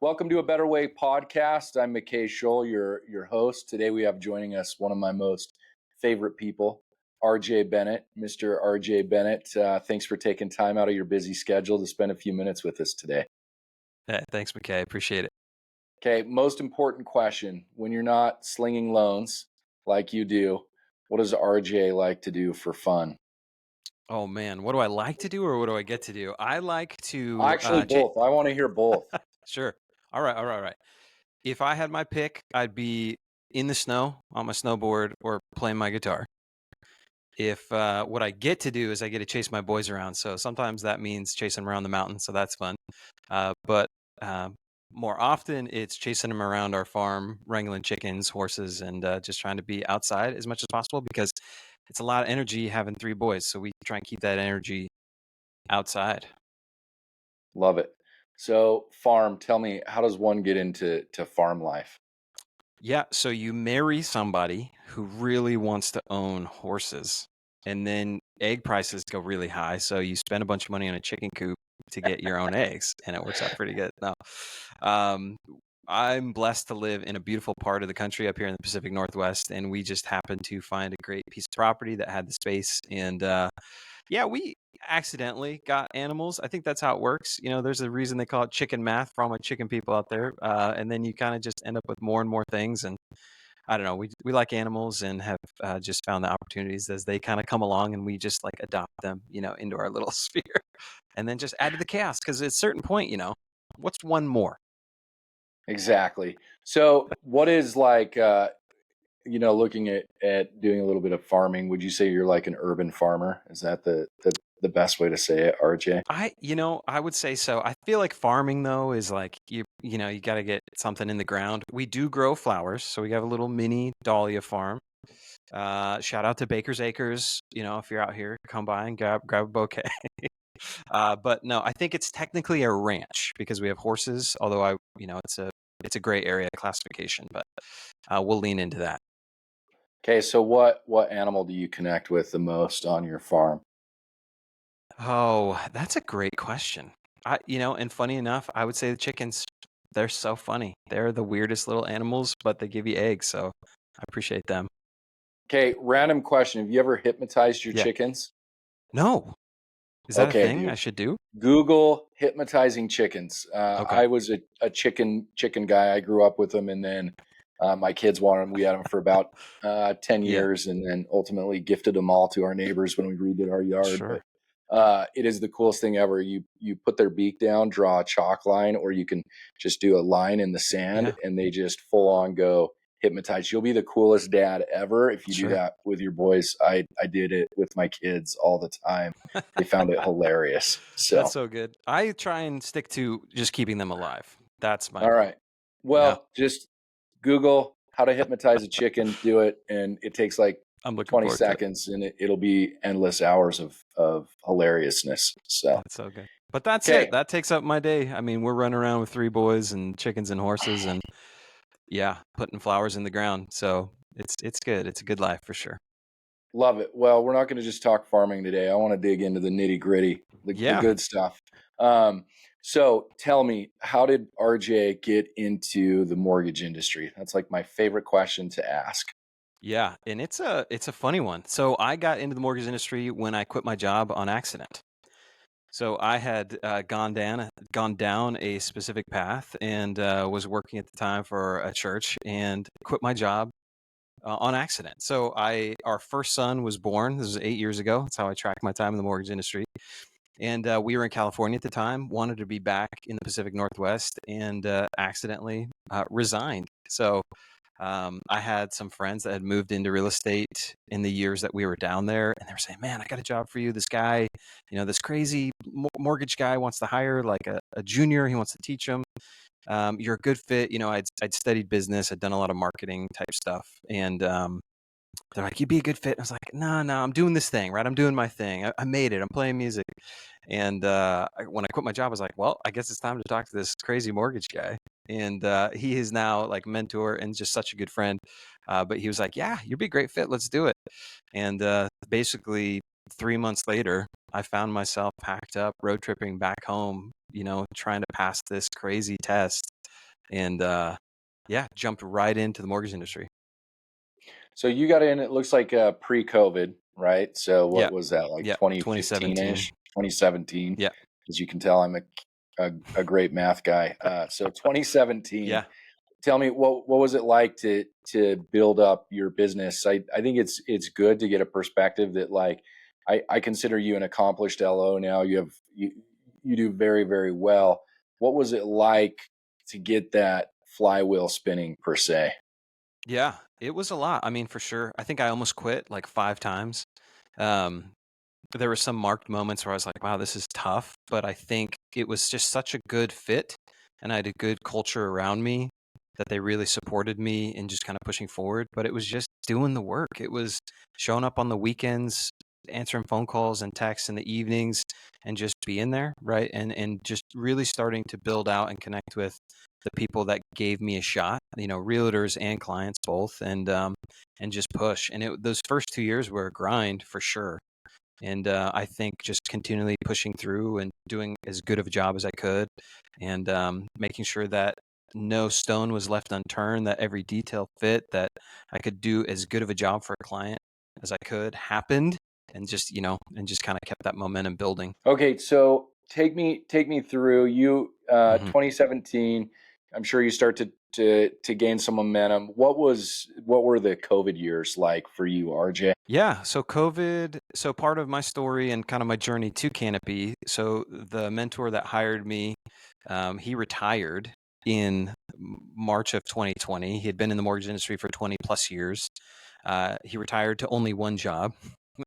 Welcome to A Better Way podcast. I'm McKay Scholl, your host. Today we have joining us one of my most favorite people, RJ Bennett. Mr. RJ Bennett, thanks for taking time out of your busy schedule to spend a few minutes with us today. Hey, thanks, McKay. Appreciate it. Okay, most important question. When you're not slinging loans like you do, what does RJ like to do for fun? Oh man, what do I like to do or what do I get to do? I like to Actually, both. I want to hear both. sure. All right. If I had my pick, I'd be in the snow on my snowboard or playing my guitar. If what I get to do is I get to chase my boys around, so sometimes that means chasing them around the mountain, so that's fun. But more often, it's chasing them around our farm, wrangling chickens, horses, and just trying to be outside as much as possible because it's a lot of energy having three boys. So we try and keep that energy outside. Love it. So, farm, tell me, how does one get into farm life? Yeah, so you marry somebody who really wants to own horses, and then egg prices go really high. So you spend a bunch of money on a chicken coop to get your own eggs, and it works out pretty good. No, um, I'm blessed to live in a beautiful part of the country up here in the Pacific Northwest, and we just happened to find a great piece of property that had the space. And yeah, we accidentally got animals. I think that's how it works. You know, there's a reason they call it chicken math for all my chicken people out there. And then you kind of just end up with more and more things. And I don't know, we like animals and have just found the opportunities as they kind of come along, and we just like adopt them, into our little sphere, and then just add to the chaos. Because at a certain point, what's one more? Exactly. So, what is like, looking at doing a little bit of farming? Would you say you're like an urban farmer? Is that the best way to say it, RJ? I would say so. I feel like farming though is like you got to get something in the ground. We do grow flowers, so we have a little mini dahlia farm. Shout out to Baker's Acres. If you're out here, come by and grab a bouquet. But no, I think it's technically a ranch because we have horses. Although it's a gray area classification, but we'll lean into that. Okay, so what animal do you connect with the most on your farm? Oh, that's a great question. And funny enough, I would say the chickens. They're so funny. They're the weirdest little animals, but they give you eggs, so I appreciate them. Okay, random question. Have you ever hypnotized your Yeah. chickens? No. Is that a Okay, thing I dude. should do? Google hypnotizing chickens. Okay. I was a chicken guy. I grew up with them, and then my kids wanted them. We had them for about 10 Yeah. years, and then ultimately gifted them all to our neighbors when we redid our yard. Sure. But it is the coolest thing ever. You put their beak down, draw a chalk line, or you can just do a line in the sand, Yeah. and they just full on go hypnotize. You'll be the coolest dad ever if you do Sure. that with your boys. I did it with my kids all the time. They found it hilarious. That's So, so good. I try and stick to just keeping them alive. That's my all goal. right. Yeah. Well, just Google how to hypnotize a chicken, do it, and it takes like I'm looking 20 forward to it. seconds and it'll be endless hours of hilariousness. So, That's so good. But that's it. okay, That takes up my day. I mean, we're running around with three boys and chickens and horses and yeah, putting flowers in the ground. So it's good. It's a good life for sure. love it. Well, we're not going to just talk farming today. I want to dig into the nitty gritty, the Yeah. good stuff. Um, so tell me, how did RJ get into the mortgage industry? That's like my favorite question to ask. Yeah, and it's a funny one. So I got into the mortgage industry when I quit my job on accident. So I had gone down a specific path and was working at the time for a church and quit my job on accident. So our first son was born. This was 8 years ago. That's how I tracked my time in the mortgage industry. And we were in California at the time. Wanted to be back in the Pacific Northwest, and accidentally resigned. So I had some friends that had moved into real estate in the years that we were down there, and they were saying, "Man, I got a job for you. This guy, this crazy mortgage guy wants to hire like a junior. He wants to teach him. You're a good fit." I'd studied business. I'd done a lot of marketing type stuff, and they're like, "You'd be a good fit." I was like, "No, I'm doing this thing, right? I'm doing my thing. I made it. I'm playing music." And when I quit my job, I was like, "Well, I guess it's time to talk to this crazy mortgage guy." And he is now like mentor and just such a good friend. But he was like, "Yeah, you'd be a great fit. Let's do it." And basically, 3 months later, I found myself packed up, road tripping back home. Trying to pass this crazy test and yeah, jumped right into the mortgage industry. So you got in, it looks like pre-COVID, right? So what Yeah, was that, like yeah, 2017. 2015-ish, 2017? Yeah, As you can tell, I'm a great math guy. So 2017, yeah. tell me what was it like to build up your business? I think it's good to get a perspective that, like, I consider you an accomplished LO now. You do very, very well. What was it like to get that flywheel spinning per se? Yeah, it was a lot. I mean, for sure. I think I almost quit like 5 times. Um, there were some marked moments where I was like, wow, this is tough. But I think it was just such a good fit. And I had a good culture around me that they really supported me in just kind of pushing forward. But it was just doing the work. It was showing up on the weekends, answering phone calls and texts in the evenings, and just being there, right? And just really starting to build out and connect with the people that gave me a shot, realtors and clients both, and just push. And those first 2 years were a grind for sure. And I think just continually pushing through and doing as good of a job as I could, and making sure that no stone was left unturned, that every detail fit, that I could do as good of a job for a client as I could happened, and just kind of kept that momentum building. Okay, so take me through you hmm 2017. I'm sure you start to gain some momentum. What were the COVID years like for you, RJ? Yeah, so COVID, so part of my story and kind of my journey to Canopy. So the mentor that hired me, he retired in March of 2020. He had been in the mortgage industry for 20 plus years. He retired to only one job.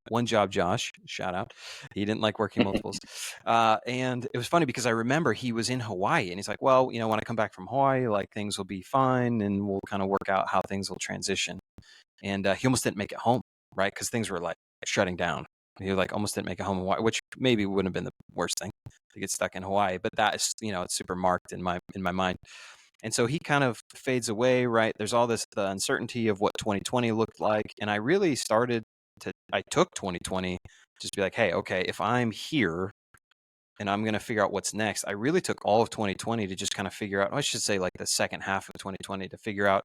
One job, Josh, shout out. He didn't like working multiples. And it was funny because I remember he was in Hawaii and he's like, well, when I come back from Hawaii, like things will be fine and we'll kind of work out how things will transition. And he almost didn't make it home, right? Because things were like shutting down. He like almost didn't make it home in Hawaii, which maybe wouldn't have been the worst thing to get stuck in Hawaii. But that is, it's super marked in my mind. And so he kind of fades away, right? There's all this the uncertainty of what 2020 looked like, and I really I took 2020 just to be like, hey, okay, if I'm here and I'm going to figure out what's next, I really took all of 2020 to just kind of figure out, I should say like the second half of 2020 to figure out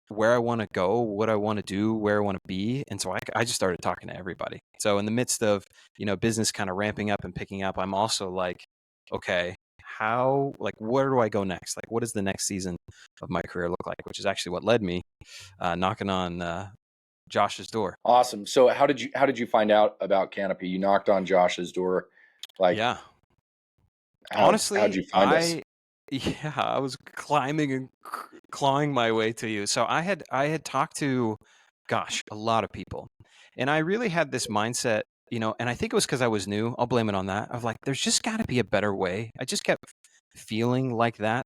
where I want to go, what I want to do, where I want to be. And so I just started talking to everybody. So in the midst of, business kind of ramping up and picking up, I'm also like, okay, where do I go next? Like, what does the next season of my career look like? Which is actually what led me knocking on Josh's door. Awesome. So how did you find out about Canopy? You knocked on Josh's door. Like, Yeah. how'd Honestly, you find us? yeah, I was climbing and clawing my way to you. So I had talked to, gosh, a lot of people, and I really had this mindset, and I think it was because I was new. I'll blame it on that. Of like, there's just got to be a better way. I just kept feeling like that.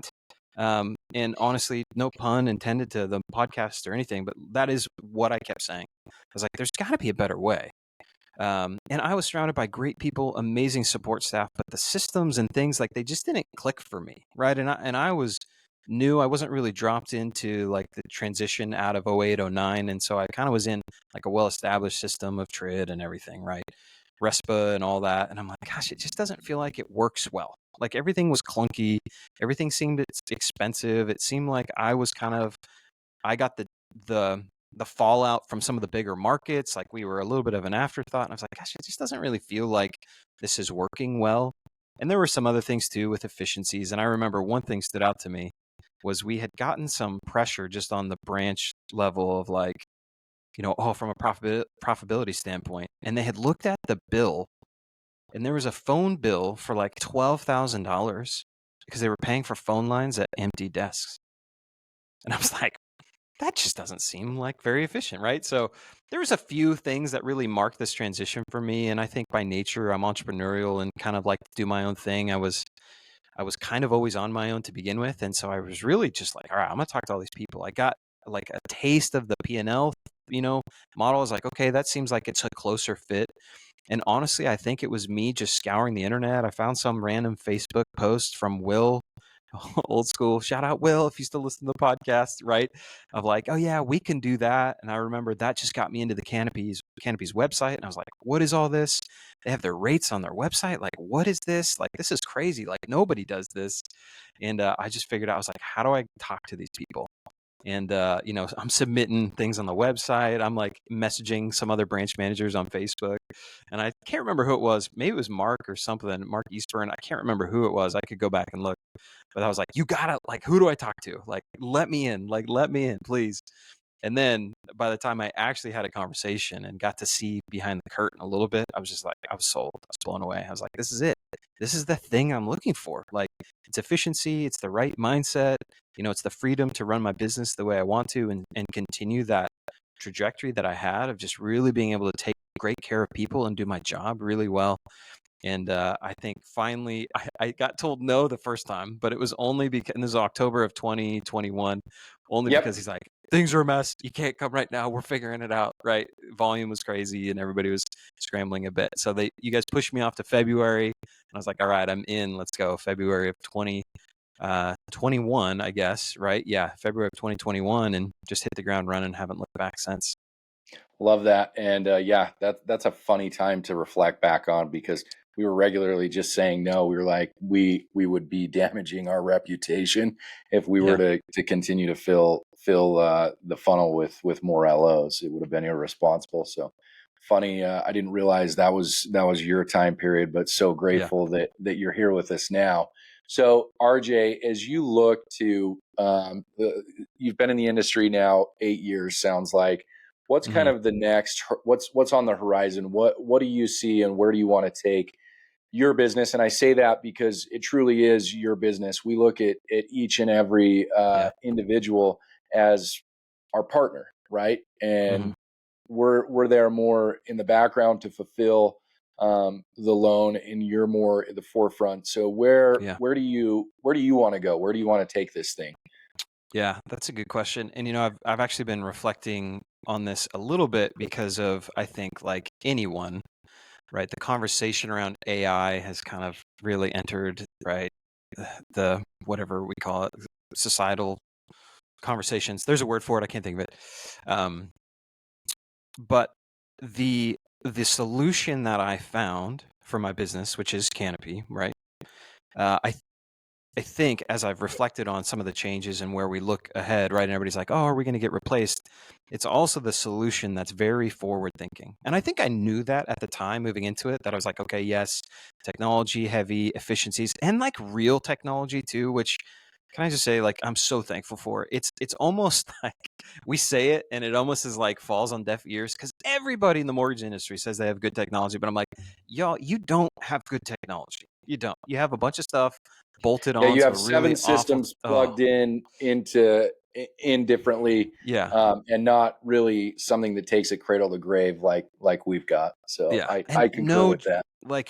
And honestly, no pun intended to the podcast or anything, but that is what I kept saying. I was like, there's got to be a better way. And I was surrounded by great people, amazing support staff, but the systems and things like they just didn't click for me, right? And I was new. I wasn't really dropped into like the transition out of 08, 09. And so I kind of was in like a well-established system of TRID and everything, right? RESPA and all that. And I'm like, gosh, it just doesn't feel like it works well. Like everything was clunky. Everything seemed expensive. It seemed like I got the the fallout from some of the bigger markets. Like we were a little bit of an afterthought. And I was like, gosh, it just doesn't really feel like this is working well. And there were some other things too with efficiencies. And I remember one thing stood out to me was we had gotten some pressure just on the branch level of like, from a profitability standpoint. And they had looked at the bill and there was a phone bill for like $12,000 because they were paying for phone lines at empty desks. And I was like, that just doesn't seem like very efficient, right? So there was a few things that really marked this transition for me, and I think by nature I'm entrepreneurial and kind of like to do my own thing. I was kind of always on my own to begin with, and so I was really just like, all right, I'm gonna talk to all these people. I got like a taste of the P&L, model. I was like, okay, that seems like it's a closer fit. And honestly, I think it was me just scouring the internet. I found some random Facebook post from Will old school. Shout out Will if you still listen to the podcast, right? Of like, oh yeah, we can do that. And I remember that just got me into the Canopy's website, and I was like, what is all this? They have their rates on their website. Like, what is this? Like, this is crazy. Like, nobody does this. And I just figured out, I was like, how do I talk to these people? And I'm submitting things on the website. I'm like messaging some other branch managers on Facebook, and I can't remember who it was. Maybe it was Mark or something, Mark Eastburn. I can't remember who it was. I could go back and look, but I was like, you gotta, like, who do I talk to? Like, let me in, please. And then by the time I actually had a conversation and got to see behind the curtain a little bit, I was just like, I was sold. I was blown away. I was like, this is it. This is the thing I'm looking for. Like, it's efficiency. It's the right mindset. It's the freedom to run my business the way I want to, and continue that trajectory that I had of just really being able to take great care of people and do my job really well. And I think finally I got told no the first time, but it was only because, and this is October of 2021, only Yep. because he's like, things are a mess. You can't come right now. We're figuring it out. Right. Volume was crazy and everybody was scrambling a bit. So you guys pushed me off to February, and I was like, all right, I'm in. Let's go. February of 2021, I guess. Right. Yeah. February of 2021, and just hit the ground running. Haven't looked back since. Love that. And yeah, that's a funny time to reflect back on, because we were regularly just saying no. We were like, we would be damaging our reputation if we were Yeah. to continue to fill the funnel with more LOs. It would have been irresponsible. So funny. I didn't realize that was your time period, but so Yeah. grateful that you're here with us now. So RJ, as you look to, you've been in the industry now 8 years, sounds like. What's kind Hmm. of the next? What's on the horizon? What do you see, and where do you want to take your business? And I say that because it truly is your business. We look at each and every Yeah. individual as our partner, right? Hmm. And we're there more in the background to fulfill the loan, and you're more at the forefront. So Yeah. where do you want to go? Where do you want to take this thing? Yeah, that's a good question. And I've actually been reflecting on this a little bit because of, I think, like anyone, right? The conversation around AI has kind of really entered, right? The whatever we call it, societal conversations. There's a word for it. I can't think of it. Um, but the solution that I found for my business, which is Canopy, right? I think as I've reflected on some of the changes and where we look ahead, right? And everybody's like, oh, are we going to get replaced? It's also the solution that's very forward thinking. And I think I knew that at the time moving into it, that I was like, okay, yes, technology heavy efficiencies, and like real technology too, which, can I just say, like, I'm so thankful for. It's almost like we say it and it almost is like falls on deaf ears, because everybody in the mortgage industry says they have good technology, but I'm like, y'all, you don't have good technology. You don't. You have a bunch of stuff bolted Yeah, you onto a have really seven awful. systems plugged in differently, Yeah, and not really something that takes it cradle to grave like we've got. So yeah, and I concur with that.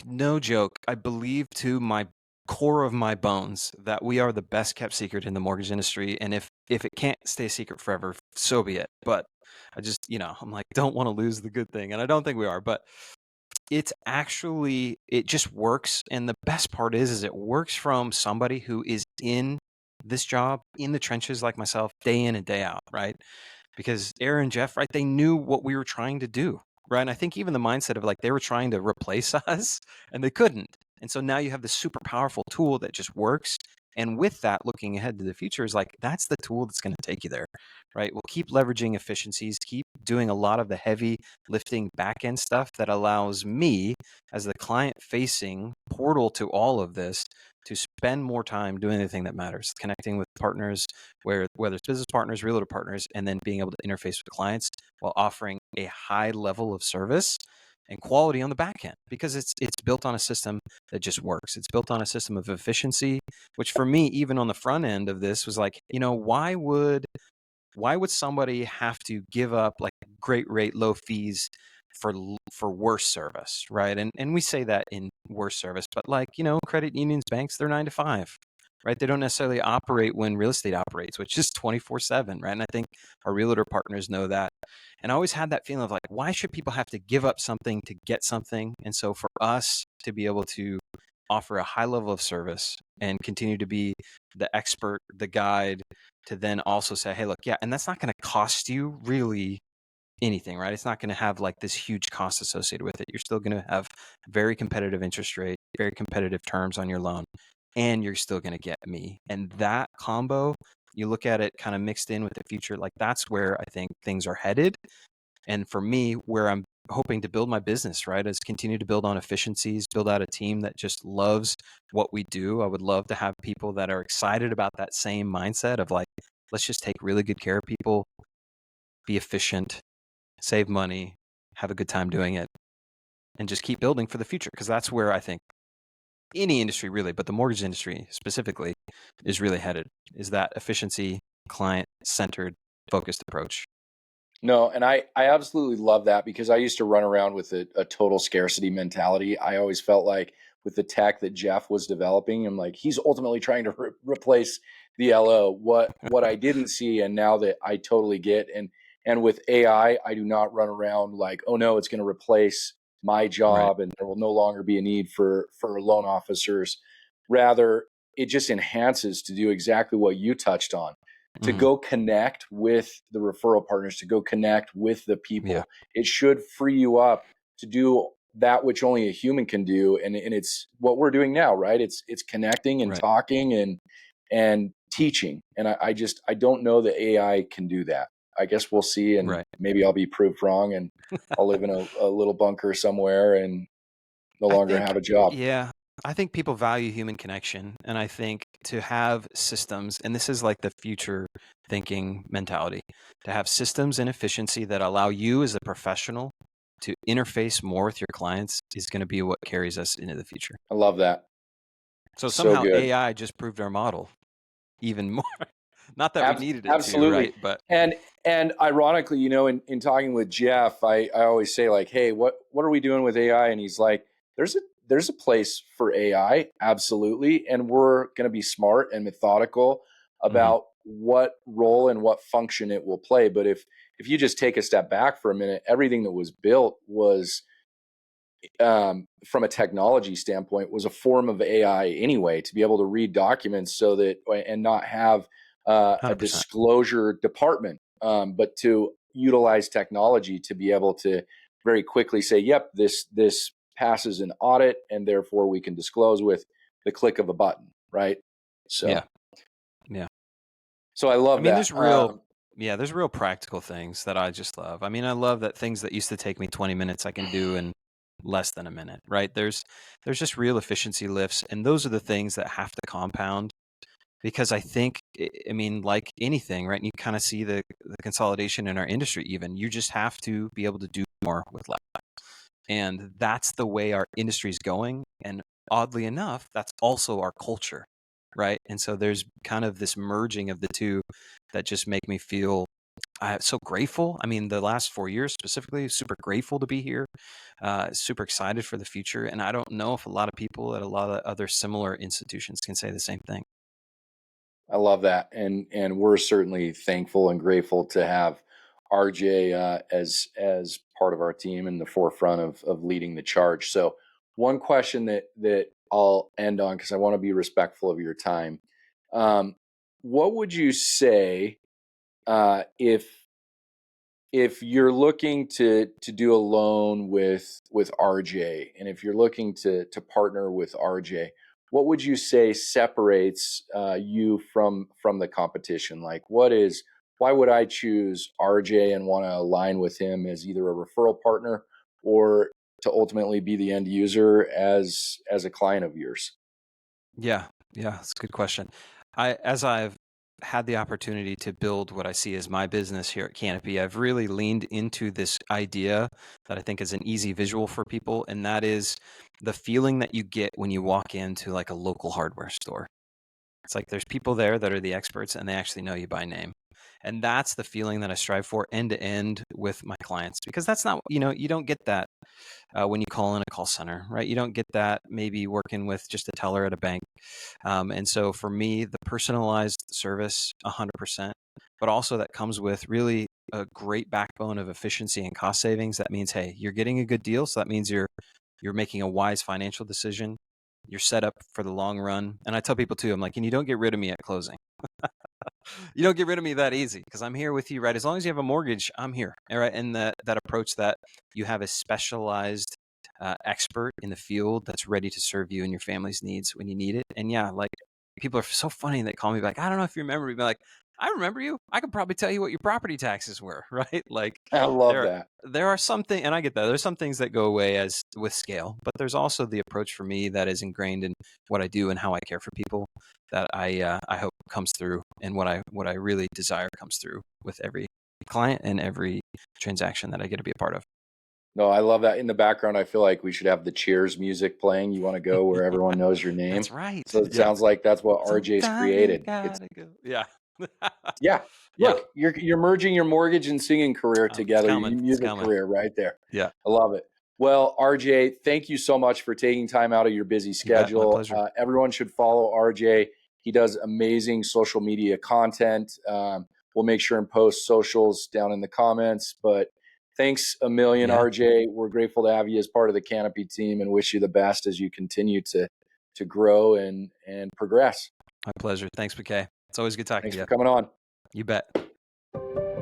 no joke. I believe to my core of my bones that we are the best kept secret in the mortgage industry, and if it can't stay a secret forever, so be it. But I just, I'm like, don't want to lose the good thing, and I don't think we are, but it's actually, it just works. And the best part is it works from somebody who is in this job, in the trenches, like myself, day in and day out, right? Because Aaron and Jeff, right, they knew what we were trying to do, right? And I think even the mindset of like they were trying to replace us and they couldn't. And so now you have this super powerful tool that just works. And with that, looking ahead to the future is like, that's the tool that's going to take you there, right? We'll keep leveraging efficiencies, keep doing a lot of the heavy lifting back end stuff that allows me as the client facing portal to all of this to spend more time doing the thing that matters, connecting with partners, whether it's business partners, realtor partners, and then being able to interface with clients while offering a high level of service and quality on the back end, because it's built on a system that just works. It's built on a system of efficiency, which for me, even on the front end of this, was like, why would somebody have to give up like great rate, low fees for worse service, right? And we say that in worse service, but like, credit unions, banks, they're 9 to 5, right? They don't necessarily operate when real estate operates, which is 24/7, right? And I think our realtor partners know that. And I always had that feeling of like, why should people have to give up something to get something? And so for us to be able to offer a high level of service and continue to be the expert, the guide, to then also say, hey, look, yeah, and that's not going to cost you really anything, right? It's not going to have like this huge cost associated with it. You're still going to have very competitive interest rate, very competitive terms on your loan, and you're still going to get me. And that combo, you look at it kind of mixed in with the future, like that's where I think things are headed. And for me, where I'm hoping to build my business, right, is continue to build on efficiencies, build out a team that just loves what we do. I would love to have people that are excited about that same mindset of like, let's just take really good care of people, be efficient, save money, have a good time doing it, and just keep building for the future. Because that's where I think any industry really, but the mortgage industry specifically, is really headed, is that efficiency, client-centered, focused approach. No, and I absolutely love that because I used to run around with a total scarcity mentality. I always felt like with the tech that Jeff was developing, I'm like, he's ultimately trying to replace the LO. What I didn't see, and now that I totally get, and with AI, I do not run around like, oh no, it's going to replace my Right. job, and there will no longer be a need for loan officers. Rather, it just enhances to do exactly what you touched on, to Mhm. go connect with the referral partners, to go connect with the Yeah. people. It should free you up to do that which only a human can do. And it's what we're doing now, right? It's connecting and Right. talking and teaching. And I don't know that AI can do that. I guess we'll see, and Right. maybe I'll be proved wrong and I'll live in a little bunker somewhere and no I longer think, have a job. yeah, I think people value human connection. And I think to have systems, and this is like the future thinking mentality, to have systems and efficiency that allow you as a professional to interface more with your clients is going to be what carries us into the future. I love that. So So somehow good. AI just proved our model even more. Not that we needed it to, Absolutely. right? But And ironically, in talking with Jeff, I always say like, hey, what are we doing with AI? And he's like, there's a there's a place for AI, absolutely. And we're gonna be smart and methodical mhm, about what role and what function it will play. But if you just take a step back for a minute, everything that was built was from a technology standpoint, was a form of AI anyway, to be able to read documents so that and not have a 100%. disclosure department, but to utilize technology to be able to very quickly say, "Yep, this passes an audit, and therefore we can disclose with the click of a button." Right. Yeah. So, Yeah. so I I love mean, that. there's real practical things that I just love. I mean, I love that things that used to take me 20 minutes, I can do in less than a minute, right? There's just real efficiency lifts, and those are the things that have to compound because I think, I mean, like anything, right? And you kind of see the consolidation in our industry even. You just have to be able to do more with less. And that's the way our industry is going. And oddly enough, that's also our culture, right? And so there's kind of this merging of the two that just make me feel so grateful. I mean, the last 4 years specifically, super grateful to be here, super excited for the future. And I don't know if a lot of people at a lot of other similar institutions can say the same thing. I love that, and we're certainly thankful and grateful to have RJ as part of our team in the forefront of leading the charge. So, one question that I'll end on, because I want to be respectful of your time. Um, what would you say if you're looking to do a loan with RJ, and if you're looking to partner with RJ, what would you say separates you from the competition? Like, why would I choose RJ and want to align with him as either a referral partner or to ultimately be the end user as a client of yours? Yeah, yeah, that's a good question. As I've had the opportunity to build what I see as my business here at Canopy, I've really leaned into this idea that I think is an easy visual for people, and that is the feeling that you get when you walk into like a local hardware store. It's like there's people there that are the experts and they actually know you by name. And that's the feeling that I strive for end to end with my clients because that's not, you don't get that when you call in a call center, right? You don't get that maybe working with just a teller at a bank. And so for me, the personalized service, 100%, but also that comes with really a great backbone of efficiency and cost savings. That means, hey, you're getting a good deal. So that means you're making a wise financial decision. You're set up for the long run. And I tell people too, I'm like, and you don't get rid of me at closing. You don't get rid of me that easy because I'm here with you, right? As long as you have a mortgage, I'm here. All right. And that approach that you have a specialized expert in the field that's ready to serve you and your family's needs when you need it. And yeah, like people are so funny that call me like, I don't know if you remember me. Like, I remember you. I could probably tell you what your property taxes were, right? Like I love that. there are something, and I get that. There's some things that go away as with scale, but there's also the approach for me that is ingrained in what I do and how I care for people that I hope comes through, and what I really desire comes through with every client and every transaction that I get to be a part of. No, I love that. In the background, I feel like we should have the Cheers music playing. You want to go where everyone knows your name. That's right. So it Yeah. sounds like that's what RJ's Sometimes you created. It's gotta go. Yeah. yeah. Yeah. Look, you're merging your mortgage and singing career It's together, your coming. It's music coming. career right there. Yeah. I love it. Well, RJ, thank you so much for taking time out of your busy You bet. My schedule. pleasure. Everyone should follow RJ. He does amazing social media content. We'll make sure and post socials down in the comments. But thanks a million, Yeah. RJ. We're grateful to have you as part of the Canopy team and wish you the best as you continue to grow and progress. My pleasure. Thanks, McKay. It's always good talking Thanks to for you. coming on. You bet.